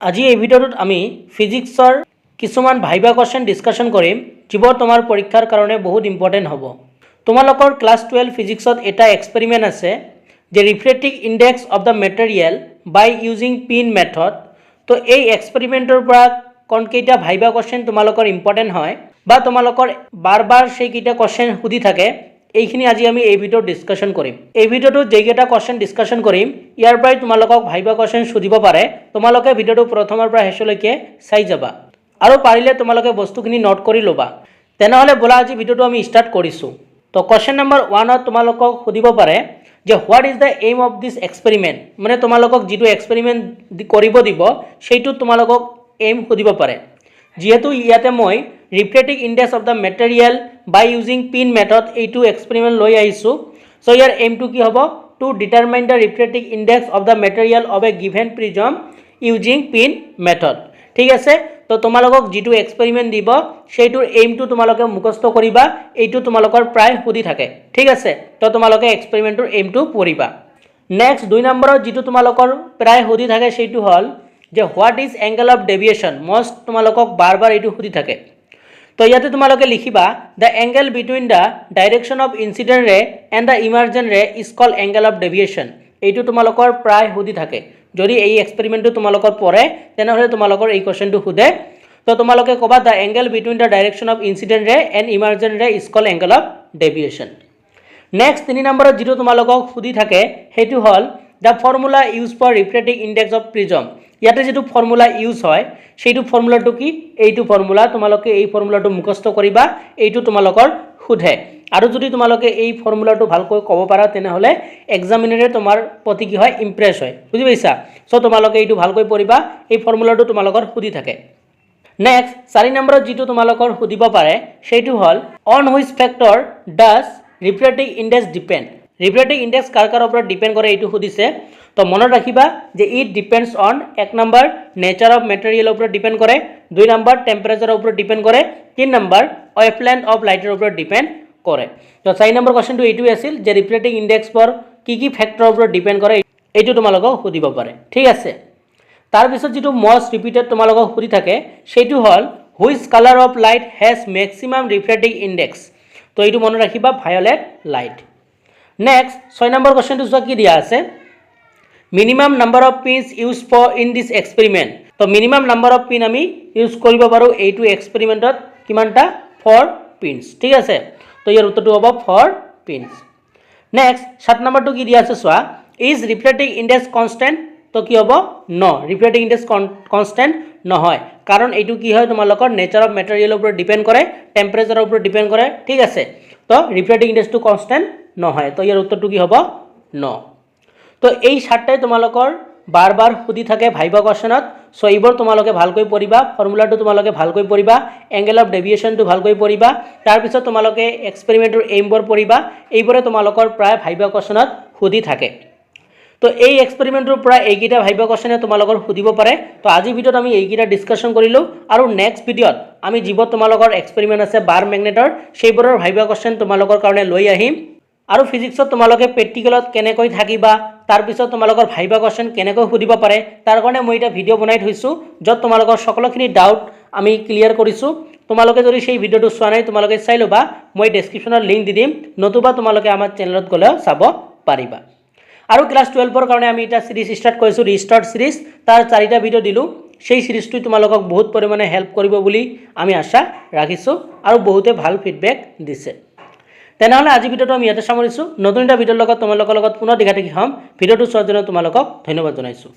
আজি এই ভিডিঅ'টোত আমি ফিজিক্সৰ কিছুমান ভাইবা কোৱেশ্চন ডিছকাশ্যন কৰিম যিবোৰ তোমাৰ পৰীক্ষাৰ কাৰণে বহুত ইম্পৰ্টেণ্ট হ'ব। তোমালোকৰ ক্লাছ 12 ফিজিক্সত এটা এক্সপেৰিমেণ্ট আছে যে refractive index of the material by using pin method. তো এই এক্সপেৰিমেণ্টৰ পৰা কোনকেইটা ভাইবা কোৱেশ্চন তোমালোকৰ ইম্পৰ্টেণ্ট হয় বা তোমালোকৰ বাৰ বাৰ সেইকেইটা কোৱেশ্চন সুধি থাকে, এইখিনি আজি আমি এই ভিডিঅ'ত ডিছকাশ্যন কৰিম। এই ভিডিঅ'টোত যেইকেইটা কোৱেশ্চন ডিছকাশ্যন কৰিম ইয়াৰ পৰাই তোমালোকক ভাইবা কোৱেশ্চন সুধিব পাৰে। তোমালোকে ভিডিঅ'টো প্ৰথমৰ পৰা শেষলৈকে চাই যাবা আৰু পাৰিলে তোমালোকে বস্তুখিনি নোট কৰি ল'বা। তেনেহ'লে বলা আজি ভিডিঅ'টো আমি ষ্টাৰ্ট কৰিছোঁ। তো কোৱেশ্চন নম্বৰ 1ত তোমালোকক সুধিব পাৰে যে what is the aim of this experiment, মানে তোমালোকক যিটো এক্সপেৰিমেণ্ট কৰিব দিব সেইটোত তোমালোকক এইম সুধিব পাৰে। যেহেতু ইয়াতে মই refractive index of the material by using pin method এইটো এক্সপেৰিমেণ্ট লৈ আহিছোঁ, চ' ইয়াৰ এইমটো কি হ'ব? To determine the refractive index of the material of a given prism using pin method. ঠিক আছে, তো তোমালোকক যিটো এক্সপেৰিমেণ্ট দিব সেইটোৰ এইমটো তোমালোকে মুখস্থ কৰিবা, এইটো তোমালোকৰ প্ৰায় সুধি থাকে। ঠিক আছে, তো তোমালোকে এক্সপেৰিমেণ্টৰ এইমটো পঢ়িবা। নেক্সট 2 নম্বৰত যিটো তোমালোকৰ প্ৰায় সুধি থাকে সেইটো হ'ল যে what is angle of deviation. Most তোমালোকক বাৰ বাৰ এইটো সুধি থাকে। তো ইয়াতে তোমালোকে লিখিবা the angle between the direction of incident ray and the emergent ray is called angle of deviation. এইটো তোমালোকৰ প্ৰায় সুধি থাকে। যদি এই এক্সপেৰিমেণ্টটো তোমালোকৰ পঢ়ে তেনেহ'লে তোমালোকৰ এই কুৱেশ্যনটো সোধে। তো তোমালোকে ক'বা the angle between the direction of incident ray and emergent ray is called angle of deviation. Next 3 নম্বৰত যিটো তোমালোকক সুধি থাকে সেইটো হ'ল the formula use for refractive index of prism. ইয়াতে যিটো ফৰ্মুলা ইউজ হয় সেইটো ফৰ্মুলাটো কি? এইটো ফৰ্মুলা। তোমালোকে এই ফৰ্মুলাটো মুখস্থ কৰিবা, এইটো তোমালোকৰ সোধে। আৰু যদি তোমালোকে এই ফৰ্মুলাটো ভালকৈ ক'ব পাৰা তেনেহ'লে এক্সামিনাৰে তোমাৰ প্ৰতি কি হয়? ইমপ্ৰেছ হয়। বুজি পাইছা? চ' তোমালোকে এইটো ভালকৈ পঢ়িবা, এই ফৰ্মুলাটো তোমালোকৰ সুধি থাকে। নেক্সট 4 নম্বৰত যিটো তোমালোকৰ সুধিব পাৰে সেইটো হ'ল on which factor does refractive index depend. Refractive index কাৰ কাৰ ওপৰত ডিপেণ্ড কৰে এইটো সুধিছে। তো মনত ৰাখিবা যে it depends on 1 number nature of মেটেৰিয়েলৰ ওপৰত ডিপেণ্ড কৰে, 2 নম্বৰ টেম্পাৰেচাৰৰ ওপৰত ডিপেণ্ড কৰে, 3 নম্বৰ ৱেভলেন্থ অফ লাইটৰ ওপৰত ডিপেণ্ড কৰে। তো 4 নম্বৰ কুৱেশ্যনটো এইটোৱে আছিল যে ৰিফ্ৰেক্টিভ ইণ্ডেক্সৰ কি ফেক্টৰৰ ওপৰত ডিপেণ্ড কৰে, এইটো তোমালোকক সুধিব পাৰে। ঠিক আছে, তাৰপিছত যিটো মষ্ট ৰিপিটেড তোমালোকক সুধি থাকে সেইটো হ'ল which colour of light has maximum refractive index. তো এইটো মনত ৰাখিবা, ভায়লেট লাইট। নেক্সট 6 নম্বৰ কুৱেশ্যনটো চোৱা কি দিয়া আছে, minimum number of pins use for in this experiment. তো মিনিমাম নাম্বাৰ অফ পিন আমি ইউজ কৰিব পাৰোঁ এইটো এক্সপেৰিমেণ্টত কিমানটা? 4 পিনছ। ঠিক আছে, তো ইয়াৰ উত্তৰটো হ'ব 4 পিনছ। নেক্সট 7 নম্বৰটো কি দিয়া আছে চোৱা, ইজ ৰিফ্ৰেক্টিভ ইণ্ডেক্স কনষ্টেণ্ট। তো কি হ'ব? ন, ৰিফ্ৰেক্টিভ ইণ্ডেক্স কনষ্টেণ্ট নহয়, কাৰণ এইটো কি হয় তোমালোকৰ নেচাৰ অফ মেটেৰিয়েলৰ ওপৰত ডিপেণ্ড কৰে, টেম্পাৰেচাৰৰ ওপৰত ডিপেণ্ড কৰে। ঠিক আছে, তো ৰিফ্ৰেক্টিভ ইণ্ডেক্সটো কনষ্টেণ্ট নহয়, তো ইয়াৰ উত্তৰটো কি হ'ব? ন। তো এই 7টাই তোমালোকৰ বাৰ বাৰ সুধি থাকে ভাইবা কুৱেশ্যনত। চ' এইবোৰ তোমালোকে ভালকৈ পঢ়িবা, ফৰ্মুলাটো তোমালোকে ভালকৈ পঢ়িবা, এংগেল অফ ডেভিয়েশ্যনটো ভালকৈ পঢ়িবা, তাৰপিছত তোমালোকে এক্সপেৰিমেণ্টৰ এইমবোৰ পঢ়িবা। এইবোৰে তোমালোকৰ প্ৰায় ভাইবা কুৱেশ্যনত সুধি থাকে। তো এই এক্সপেৰিমেণ্টৰ পৰা এইকেইটা ভাইবা কুৱেশ্যনে তোমালোকৰ সুধিব পাৰে। তো আজিৰ ভিডিঅ'ত আমি এইকেইটা ডিছকাশ্যন কৰিলোঁ, আৰু নেক্সট ভিডিঅ'ত আমি যিবোৰ তোমালোকৰ এক্সপেৰিমেণ্ট আছে বাৰ মেগনেটৰ সেইবোৰৰ ভাইবা কুৱেশ্যন তোমালোকৰ কাৰণে লৈ আহিম। আৰু ফিজিক্সত তোমালোকে প্ৰেক্টিকেলত কেনেকৈ থাকিবা, তাৰপিছত তোমালোকৰ ভাইবা কুৱেশ্যন কেনেকৈ সুধিব পাৰে তাৰ কাৰণে মই এটা ভিডিঅ' বনাই থৈছোঁ, য'ত তোমালোকৰ সকলোখিনি ডাউট আমি ক্লিয়াৰ কৰিছোঁ। তোমালোকে যদি সেই ভিডিঅ'টো চোৱা নাই তোমালোকে চাই ল'বা, মই ডেছক্ৰিপশ্যনত লিংক দি দিম, নতুবা তোমালোকে আমাৰ চেনেলত গ'লেও চাব পাৰিবা। আৰু ক্লাছ 12ৰ কাৰণে আমি এটা চিৰিজ ষ্টাৰ্ট কৰিছোঁ, ৰিষ্টাৰ্ট চিৰিজ। তাৰ 4টা ভিডিঅ' দিলোঁ, সেই চিৰিজটোৱে তোমালোকক বহুত পৰিমাণে হেল্প কৰিব বুলি আমি আশা ৰাখিছোঁ, আৰু বহুতে ভাল ফিডবেক দিছে। তেনেহ'লে আজি ভিডিঅ'টো আমি ইয়াতে সামৰিছোঁ। নতুন এটা ভিডিঅ'ৰ লগত তোমালোকৰ লগত পুনৰ দেখা দেখি হ'ম। ভিডিঅ'টো চোৱাৰ জন্য তোমালোকক ধন্যবাদ জনাইছোঁ।